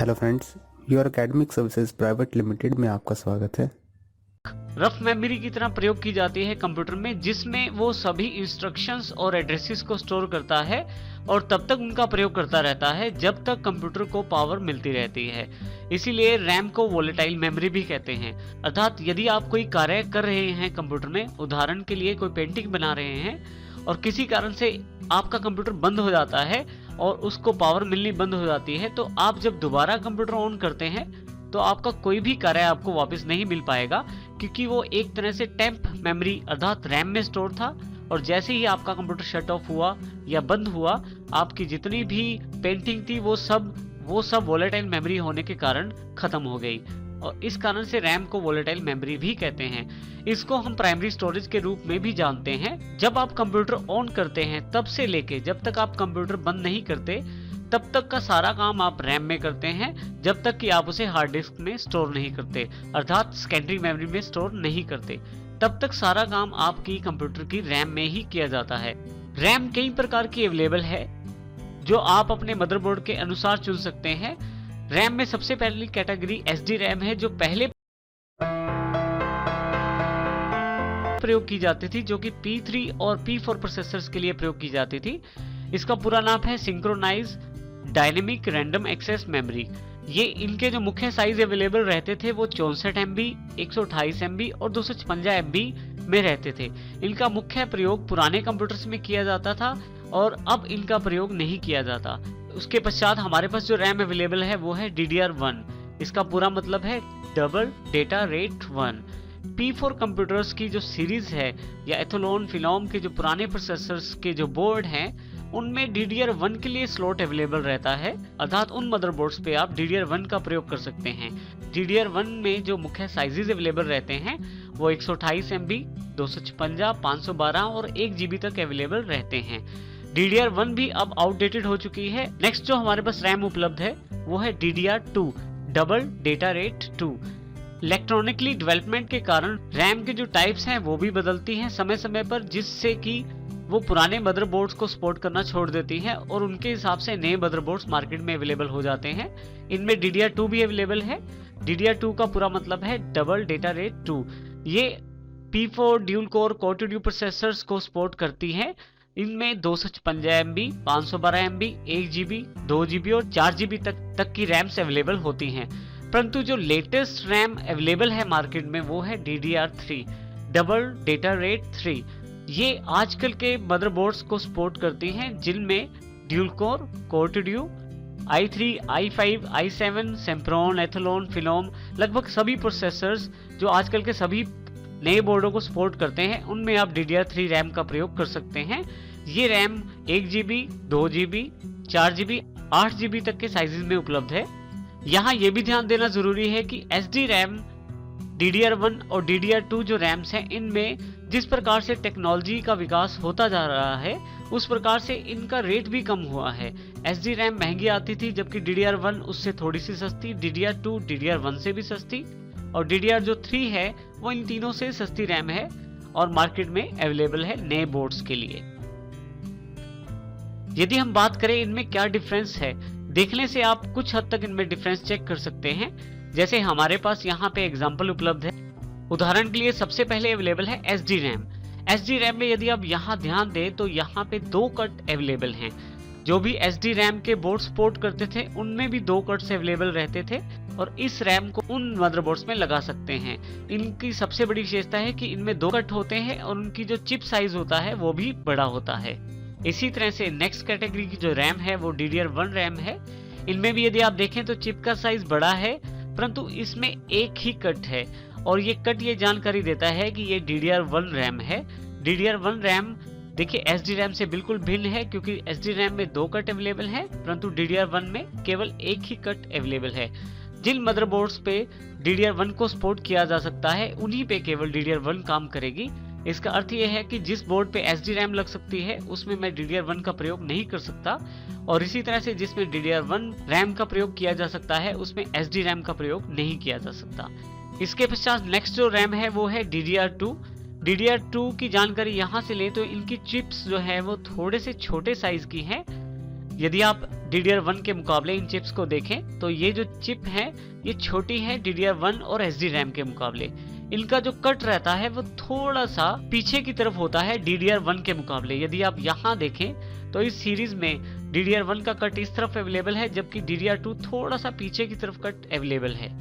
Hello friends, your academic services private limited में आपका स्वागत है। रफ मेमोरी की तरह प्रयोग की जाती है कंप्यूटर में, जिसमें वो सभी इंस्ट्रक्शंस और एड्रेसेस को स्टोर करता है और तब तक उनका प्रयोग करता रहता है जब तक कंप्यूटर को पावर मिलती रहती है। इसीलिए रैम को वोलेटाइल मेमोरी भी कहते हैं। अर्थात यदि आप कोई कार्य कर रहे हैं कंप्यूटर में, उदाहरण के लिए कोई पेंटिंग बना रहे हैं और किसी कारण से आपका कंप्यूटर बंद हो जाता है और उसको पावर मिलनी बंद हो जाती है, तो आप जब दोबारा कंप्यूटर ऑन करते हैं तो आपका कोई भी कार्य आपको वापस नहीं मिल पाएगा, क्योंकि वो एक तरह से टेम्प मेमोरी अर्थात रैम में स्टोर था और जैसे ही आपका कंप्यूटर शट ऑफ हुआ या बंद हुआ, आपकी जितनी भी पेंटिंग थी वो सब वोलेटाइल मेमोरी होने के कारण खत्म हो गई और इस कारण से रैम को वोलेटाइल मेमोरी भी कहते हैं। इसको हम प्राइमरी स्टोरेज के रूप में भी जानते हैं। जब आप कंप्यूटर ऑन करते हैं तब से लेके जब तक आप कंप्यूटर बंद नहीं करते तब तक का सारा काम आप रैम में करते हैं, जब तक कि आप उसे हार्ड डिस्क में स्टोर नहीं करते अर्थात सेकेंडरी मेमोरी में स्टोर नहीं करते, तब तक सारा काम आपकी कंप्यूटर की रैम में ही किया जाता है। रैम कई प्रकार की अवेलेबल है जो आप अपने मदरबोर्ड के अनुसार चुन सकते हैं। रैम में सबसे पहली कैटेगरी एसडी रैम है, जो पहले प्रयोग की जाती थी, जो कि P3 और P4 प्रोसेसर्स के लिए प्रयोग की जाती थी। इसका पूरा नाम है synchronise dynamic random access memory. ये इनके जो मुख्य साइज अवेलेबल रहते थे वो 64 MB, 128 MB और 256 MB में रहते थे। इनका मुख्य प्रयोग पुराने कंप्यूटर्स में किया जाता था और अब इनका प्रयोग नहीं किया जाता। उसके पश्चात हमारे पास जो रैम अवेलेबल है वो है DDR1। इसका पूरा मतलब है double data rate 1। P4 computers की जो सीरीज है या एथोलोन फिनोम के जो पुराने प्रोसेसर्स के जो बोर्ड हैं उनमें DDR1 के लिए स्लॉट अवेलेबल रहता है, अर्थात उन मदरबोर्ड्स पे आप DDR1 का प्रयोग कर सकते हैं। DDR1 में जो मुख्य साइजेस अवेलेबल रहते हैं वो 128 MB, 256, 512 और 1 GB तक अवेलेबल रहते हैं। DDR1 भी अब आउटडेटेड हो चुकी है। नेक्स्ट जो हमारे पास रैम उपलब्ध है वो है DDR2 double data rate 2। Electronically development के कारण रैम के जो टाइप्स हैं वो भी बदलती हैं समय समय पर, जिससे कि वो पुराने मदरबोर्ड्स को सपोर्ट करना छोड़ देती हैं और उनके हिसाब से नए मदरबोर्ड्स मार्केट में अवेलेबल हो जाते हैं। इनमें DDR2 भी अवेलेबल है। DDR2 का पूरा मतलब है डबल डेटा रेट 2। ये P4 dual core Core two Duo processors को सपोर्ट करती है। इनमें 256 MB, 512 MB, 1 GB, 2 GB और 4 GB तक की रैम्स अवेलेबल होती हैं। परंतु जो लेटेस्ट रैम अवेलेबल है मार्केट में वो है DDR3 डबल डेटा रेट 3। ये आजकल के मदरबोर्ड्स को सपोर्ट करती हैं, जिनमें dual core Core two Duo, i3, i5, i7, Sempron, Athlon, Phenom, लगभग सभी प्रोसेसर्स जो आजकल के सभी नए बोर्डों को सपोर्ट करते हैं उनमें आप DDR3 रैम का प्रयोग कर सकते हैं। ये RAM 1 GB, 2 GB, 4 GB, 8 GB तक के साइजेस में उपलब्ध है। यहाँ ये भी ध्यान देना जरूरी है कि SD रैम, DDR1 और DDR2 जो रैम्स हैं इनमें जिस प्रकार से टेक्नोलॉजी का विकास होता जा रहा है उस प्रकार से इनका रेट भी कम हुआ है। SD रैम महंगी आती थी जबकि DDR1 उससे थोड़ी सी सस्ती, DDR2 DDR1 से भी सस्ती और DDR जो 3 है वो इन तीनों से सस्ती रैम है और मार्केट में अवेलेबल है नए बोर्ड्स के लिए। यदि हम बात करें इनमें क्या डिफरेंस है, देखने से आप कुछ हद तक इनमें डिफरेंस चेक कर सकते हैं। जैसे हमारे पास यहाँ पे एग्जांपल उपलब्ध है। उदाहरण के लिए सबसे पहले अवेलेबल है SD रैम। SD रैम में यदि आप यहाँ ध्यान दें तो यहाँ पे 2 कट अवेलेबल हैं। जो भी SD रैम के बोर्ड सपोर्ट करते थे उनमें भी 2 कट्स अवेलेबल रहते थे और इस रैम को उन मदरबोर्ड्स में लगा सकते हैं। इनकी सबसे बड़ी विशेषता है कि इनमें 2 कट होते हैं और उनकी जो चिप साइज होता है वो भी बड़ा होता है। इसी तरह से नेक्स्ट कैटेगरी की जो रैम है वो DDR1 रैम है। इनमें भी यदि आप देखें तो चिप का साइज बड़ा है, परंतु इसमें एक ही कट है और ये कट ये जानकारी देता है कि ये DDR1 रैम है। DDR1 रैम देखिए SD रैम से बिल्कुल भिन्न है, क्योंकि SD रैम में 2 कट अवेलेबल है परंतु DDR1 में केवल एक ही कट अवेलेबल है। जिन मदरबोर्ड्स पे DDR1 को सपोर्ट किया जा सकता है उन्हीं पे केवल DDR1 काम करेगी। इसका अर्थ यह है कि जिस बोर्ड पे SD रैम लग सकती है उसमें मैं DDR1 का प्रयोग नहीं कर सकता और इसी तरह से जिसमें DDR1 रैम का प्रयोग किया जा सकता है उसमें SD रैम का प्रयोग नहीं किया जा सकता। इसके पश्चात नेक्स्ट जो रैम है वो है DDR2। DDR2 की जानकारी यहाँ से ले तो इनकी चिप्स जो है वो थोड़े से छोटे साइज की हैं यदि आप DDR1 के मुकाबले इन चिप्स को देखें तो ये जो चिप है ये छोटी है DDR1 और SDRAM के मुकाबले। इनका जो कट रहता है वो थोड़ा सा पीछे की तरफ होता है DDR1 के मुकाबले। यदि आप यहाँ देखें तो इस सीरीज में DDR1 का कट इस तरफ अवेलेबल है, जबकि DDR2 थोड़ा सा पीछे की तरफ कट अवेलेबल है।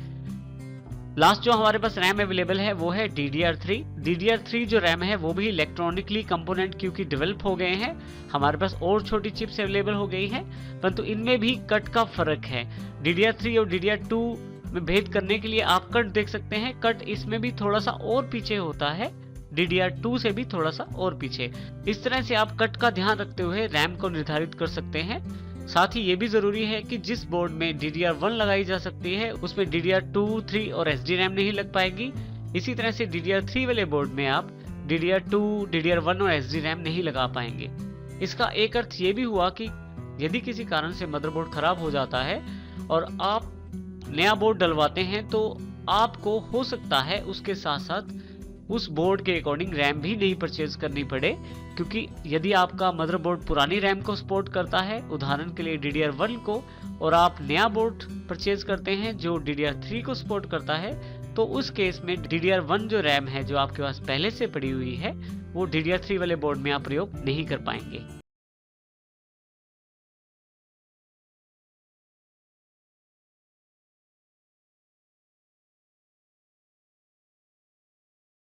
लास्ट जो हमारे पास रैम अवेलेबल है वो है DDR3। DDR3 जो रैम है वो भी इलेक्ट्रॉनिकली कंपोनेंट क्योंकि डेवलप हो गए हैं, हमारे पास और छोटी चिप्स अवेलेबल हो गई हैं, परंतु इनमें भी कट का फर्क है। DDR3 और DDR2 में भेद करने के लिए आप कट देख सकते हैं। कट इसमें भी थोड़ा सा और पीछे होता है, DDR2 से भी थोड़ा सा और पीछे। इस तरह से आप कट का ध्यान रखते हुए रैम को निर्धारित कर सकते हैं। साथ ही ये भी जरूरी है कि जिस बोर्ड में DDR1 लगाई जा सकती है उसमें DDR2, 3 और SDRAM नहीं लग पाएगी। इसी तरह से DDR3 वाले बोर्ड में आप DDR2, DDR1 और SDRAM नहीं लगा पाएंगे। इसका एक अर्थ ये भी हुआ कि यदि किसी कारण से मदरबोर्ड खराब हो जाता है और आप नया बोर्ड डलवाते हैं तो आपको हो सकता है उसके साथ साथ उस बोर्ड के अकॉर्डिंग रैम भी नहीं परचेज करनी पड़े, क्योंकि यदि आपका मदरबोर्ड पुरानी रैम को सपोर्ट करता है, उदाहरण के लिए DDR1 को, और आप नया बोर्ड परचेज करते हैं जो DDR3 को सपोर्ट करता है, तो उस केस में DDR1 जो रैम है जो आपके पास पहले से पड़ी हुई है वो DDR3 वाले बोर्ड में आप प्रयोग नहीं कर पाएंगे।